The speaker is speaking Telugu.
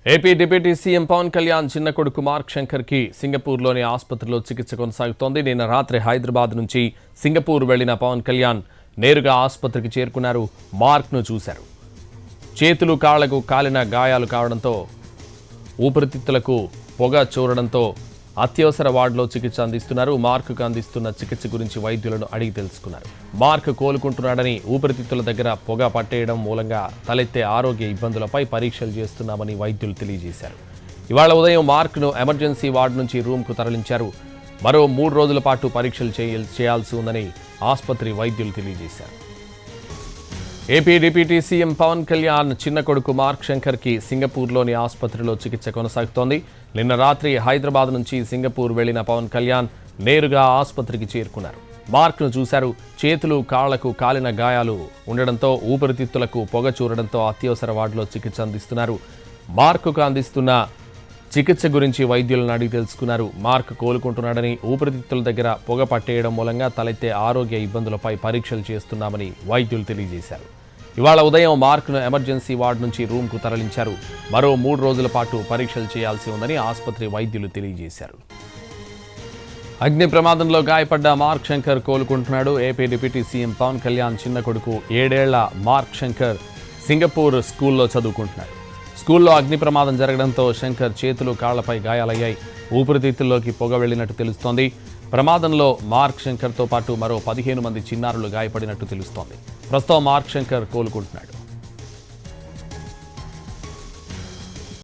AP deputy CM Pawan Kalyan చిన్న కొడుకు మార్క్ శంకర్ కి సింగపూర్లోని ఆసుపత్రిలో చికిత్స కొనసాగుతోంది. నిన్న రాత్రి హైదరాబాద్ నుంచి సింగపూర్ వెళ్లిన పవన్ కళ్యాణ్ నేరుగా ఆసుపత్రికి చేరుకున్నారు. మార్క్ను చూశారు. చేతులు కాళ్లకు కాలిన గాయాలు కావడంతో ఊపిరితిత్తులకు పొగ చూరడంతో అత్యవసర వార్డులో చికిత్స అందిస్తున్నారు. మార్క్కు అందిస్తున్న చికిత్స గురించి వైద్యులను అడిగి తెలుసుకున్నారు. మార్క్ కోలుకుంటున్నాడని, ఊపిరితిత్తుల దగ్గర పొగ పట్టేయడం మూలంగా తలెత్తే ఆరోగ్య ఇబ్బందులపై పరీక్షలు చేస్తున్నామని వైద్యులు తెలియజేశారు. ఇవాళ ఉదయం మార్క్ను ఎమర్జెన్సీ వార్డు నుంచి రూమ్కు తరలించారు. మరో 3 రోజుల పాటు పరీక్షలు చేయాల్సి ఉందని ఆసుపత్రి వైద్యులు తెలియజేశారు. AP deputy CM Pawan Kalyan చిన్న కొడుకు మార్క్ శంకర్కి సింగపూర్లోని ఆసుపత్రిలో చికిత్స కొనసాగుతోంది. నిన్న రాత్రి హైదరాబాద్ నుంచి సింగపూర్ వెళ్లిన పవన్ కళ్యాణ్ నేరుగా ఆసుపత్రికి చేరుకున్నారు. మార్క్ను చూశారు. చేతులు కాళ్లకు కాలిన గాయాలు ఉండడంతో ఊపిరితిత్తులకు పొగ చూరడంతో అత్యవసర వార్డులో చికిత్స అందిస్తున్నారు. మార్క్కు అందిస్తున్న చికిత్స గురించి వైద్యులను అడిగి తెలుసుకున్నారు. మార్క్ కోలుకుంటున్నాడని, ఊపిరితిత్తుల దగ్గర పొగ పట్టేయడం మూలంగా తలెత్తే ఆరోగ్య ఇబ్బందులపై పరీక్షలు చేస్తున్నామని వైద్యులు తెలియజేశారు. ఇవాళ ఉదయం మార్క్ను ఎమర్జెన్సీ వార్డు నుంచి రూమ్కు తరలించారు. మరో 3 రోజుల పాటు పరీక్షలు చేయాల్సి ఉందని ఆసుపత్రి వైద్యులు తెలియజేశారు. అగ్ని ప్రమాదంలో గాయపడ్డ మార్క్ శంకర్ కోలుకుంటున్నాడు. AP deputy CM Pawan Kalyan చిన్న కొడుకు 7 ఏళ్ల మార్క్ శంకర్ సింగపూర్ స్కూల్లో చదువుకుంటున్నాడు. స్కూల్లో అగ్ని ప్రమాదం జరగడంతో శంకర్ చేతులు కాళ్లపై గాయాలయ్యాయి. ఊపిరితిత్తుల్లోకి పొగ వెళ్లినట్టు తెలుస్తోంది. ప్రమాదంలో మార్క్ శంకర్తో పాటు మరో 15 మంది చిన్నారులు గాయపడినట్టు తెలుస్తోంది. ప్రస్తుతం మార్క్ శంకర్ కోలుకుంటున్నాడు.